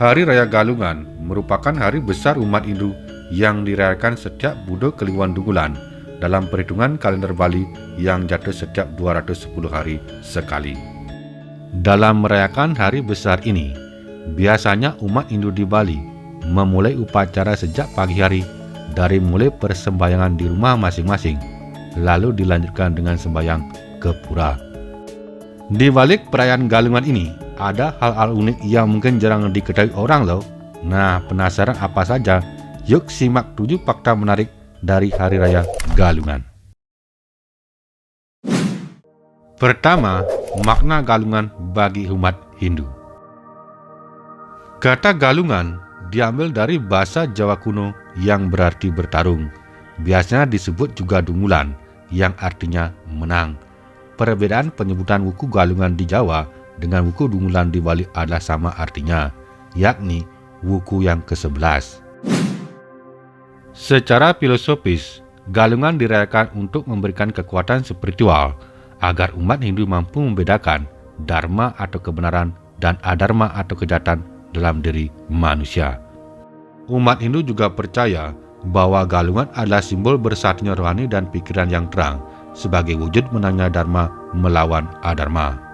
Hari Raya Galungan merupakan hari besar umat Hindu yang dirayakan setiap Budo Kliwon Dungulan dalam perhitungan kalender Bali yang jatuh setiap 210 hari sekali. Dalam merayakan hari besar ini, biasanya umat Hindu di Bali memulai upacara sejak pagi hari dari mulai persembahyangan di rumah masing-masing, lalu dilanjutkan dengan sembahyang ke pura. Di balik perayaan Galungan ini, ada hal-hal unik yang mungkin jarang diketahui orang loh. Nah, penasaran apa saja? Yuk simak 7 fakta menarik dari Hari Raya Galungan. Pertama, makna Galungan bagi umat Hindu. Kata Galungan diambil dari bahasa Jawa kuno yang berarti bertarung. Biasanya disebut juga Dungulan, yang artinya menang. Perbedaan penyebutan wuku Galungan di Jawa dengan wuku Dungulan di Bali adalah sama artinya, yakni wuku yang ke-11. Secara filosofis, Galungan dirayakan untuk memberikan kekuatan spiritual agar umat Hindu mampu membedakan dharma atau kebenaran dan adharma atau kejahatan dalam diri manusia. Umat Hindu juga percaya bahwa Galungan adalah simbol bersatunya rohani dan pikiran yang terang sebagai wujud menangnya dharma melawan adharma.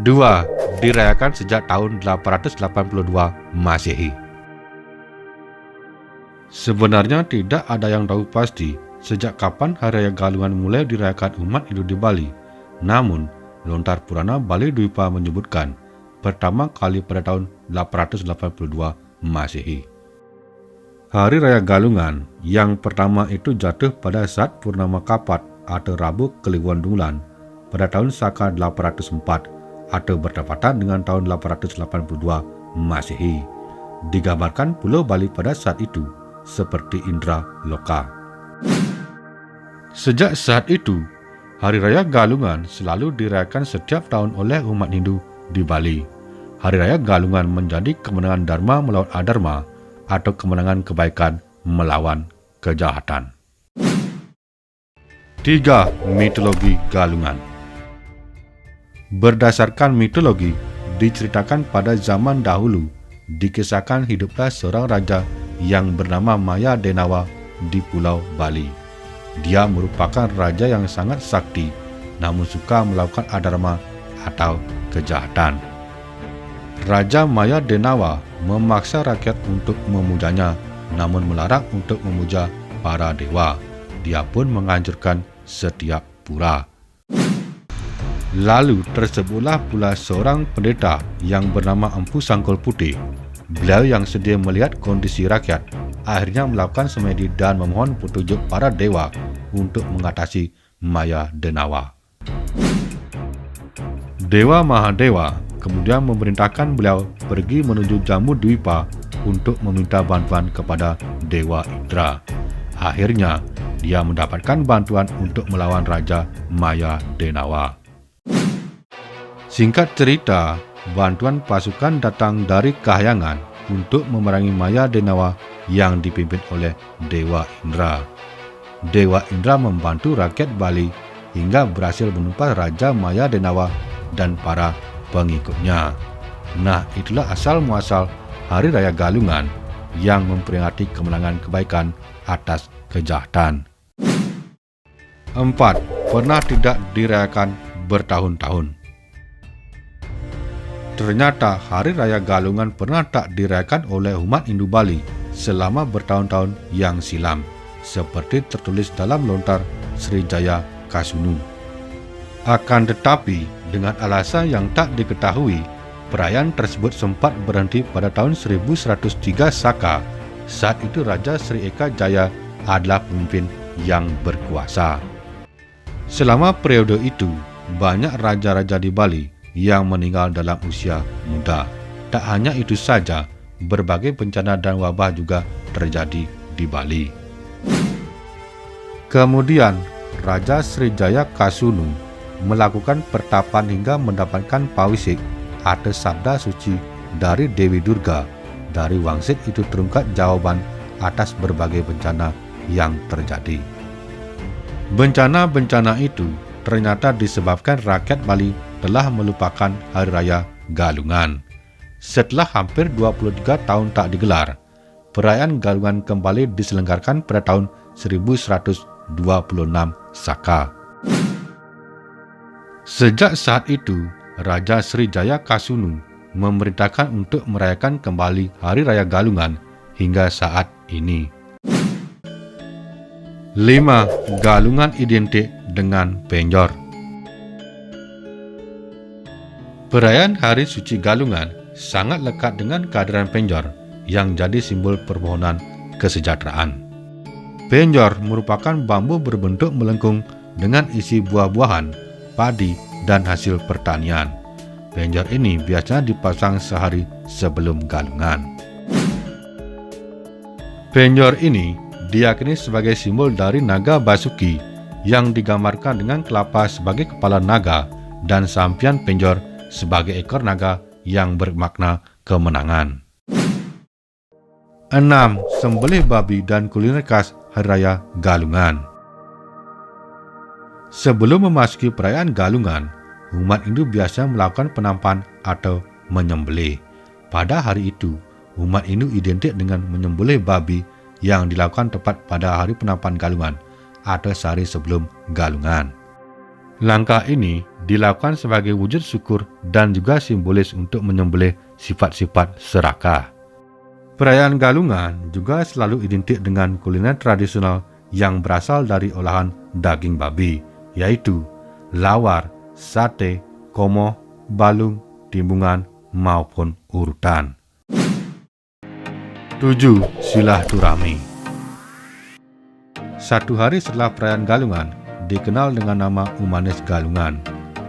2. Dirayakan sejak tahun 882 Masehi. Sebenarnya tidak ada yang tahu pasti sejak kapan Hari Raya Galungan mulai dirayakan umat Hindu di Bali. Namun, Lontar Purana Bali Dwipa menyebutkan pertama kali pada tahun 882 Masehi. Hari Raya Galungan yang pertama itu jatuh pada saat Purnama Kapat atau Rabu Kliwon Dungulan pada tahun Saka 804 atau bertepatan dengan tahun 882 Masehi. Digambarkan Pulau Bali pada saat itu seperti Indra Loka. Sejak saat itu, Hari Raya Galungan selalu dirayakan setiap tahun oleh umat Hindu di Bali. Hari Raya Galungan menjadi kemenangan dharma melawan adharma atau kemenangan kebaikan melawan kejahatan. 3. Mitologi Galungan. Berdasarkan mitologi, diceritakan pada zaman dahulu, dikisahkan hiduplah seorang raja yang bernama Maya Denawa di Pulau Bali. Dia merupakan raja yang sangat sakti, namun suka melakukan adharma atau kejahatan. Raja Maya Denawa memaksa rakyat untuk memujanya, namun melarang untuk memuja para dewa. Dia pun menghancurkan setiap pura. Lalu tersebutlah pula seorang pendeta yang bernama Empu Sangkul Putih. Beliau yang sedia melihat kondisi rakyat, akhirnya melakukan semedi dan memohon petunjuk para dewa untuk mengatasi Maya Denawa. Dewa Mahadewa kemudian memerintahkan beliau pergi menuju Jambu Dwipa untuk meminta bantuan kepada Dewa Indra. Akhirnya, dia mendapatkan bantuan untuk melawan Raja Maya Denawa. Singkat cerita, bantuan pasukan datang dari Kahyangan untuk memerangi Maya Denawa yang dipimpin oleh Dewa Indra. Dewa Indra membantu rakyat Bali hingga berhasil menumpas Raja Maya Denawa dan para pengikutnya. Nah, itulah asal-muasal Hari Raya Galungan yang memperingati kemenangan kebaikan atas kejahatan. 4. Pernah tidak dirayakan bertahun-tahun. Ternyata Hari Raya Galungan pernah tak dirayakan oleh umat Hindu Bali selama bertahun-tahun yang silam, seperti tertulis dalam Lontar Srijaya Kasunu. Akan tetapi, dengan alasan yang tak diketahui, perayaan tersebut sempat berhenti pada tahun 1103 Saka. Saat itu Raja Sri Eka Jaya adalah pemimpin yang berkuasa. Selama periode itu, banyak raja-raja di Bali yang meninggal dalam usia muda. Tak hanya itu saja, berbagai bencana dan wabah juga terjadi di Bali. Kemudian, Raja Srijaya Kasunu melakukan pertapan hingga mendapatkan pawisik atau sabda suci dari Dewi Durga. Dari wangsit itu terungkap jawaban atas berbagai bencana yang terjadi. Bencana-bencana itu ternyata disebabkan rakyat Bali telah melupakan Hari Raya Galungan. Setelah hampir 23 tahun tak digelar, perayaan Galungan kembali diselenggarakan pada tahun 1126 Saka. Sejak saat itu, Raja Srijaya Kasunu memerintahkan untuk merayakan kembali Hari Raya Galungan hingga saat ini. 5. Galungan identik dengan penjor. Perayaan Hari Suci Galungan sangat lekat dengan kehadiran penjor yang jadi simbol permohonan kesejahteraan. Penjor merupakan bambu berbentuk melengkung dengan isi buah-buahan, padi, dan hasil pertanian. Penjor ini biasanya dipasang sehari sebelum Galungan. Penjor ini diyakini sebagai simbol dari naga Basuki yang digambarkan dengan kelapa sebagai kepala naga dan sampian penjor sebagai ekor naga yang bermakna kemenangan. 6. Sembelih babi dan kuliner khas Hari Raya Galungan. Sebelum memasuki perayaan Galungan, umat Hindu biasa melakukan penampan atau menyembelih. Pada hari itu, umat Hindu identik dengan menyembelih babi yang dilakukan tepat pada hari penampan Galungan atau sehari sebelum Galungan. Langkah ini dilakukan sebagai wujud syukur dan juga simbolis untuk menyembelih sifat-sifat serakah. Perayaan Galungan juga selalu identik dengan kuliner tradisional yang berasal dari olahan daging babi, yaitu lawar, sate, komoh, balung, timbungan, maupun urutan. 7. Silaturahmi. Satu hari setelah perayaan Galungan, dikenal dengan nama Umanes Galungan.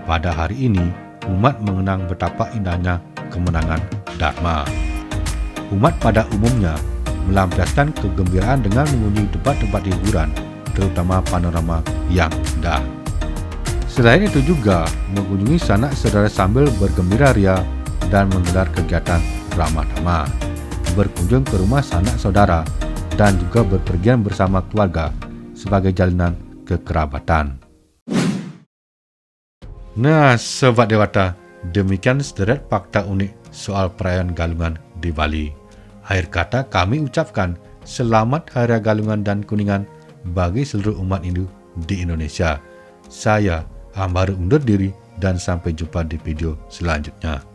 Pada hari ini, umat mengenang betapa indahnya kemenangan Dharma. Umat pada umumnya melampiaskan kegembiraan dengan mengunjungi tempat-tempat hiburan, terutama panorama yang indah. Selain itu juga mengunjungi sanak saudara sambil bergembira ria dan menggelar kegiatan ramah tamah, berkunjung ke rumah sanak saudara, dan juga berpergian bersama keluarga sebagai jalinan kekerabatan. Nah, Sobat Dewata, demikian sederet fakta unik soal perayaan Galungan di Bali. Akhir kata kami ucapkan selamat Hari Raya Galungan dan Kuningan bagi seluruh umat Hindu di Indonesia. Saya Ambaru undur diri dan sampai jumpa di video selanjutnya.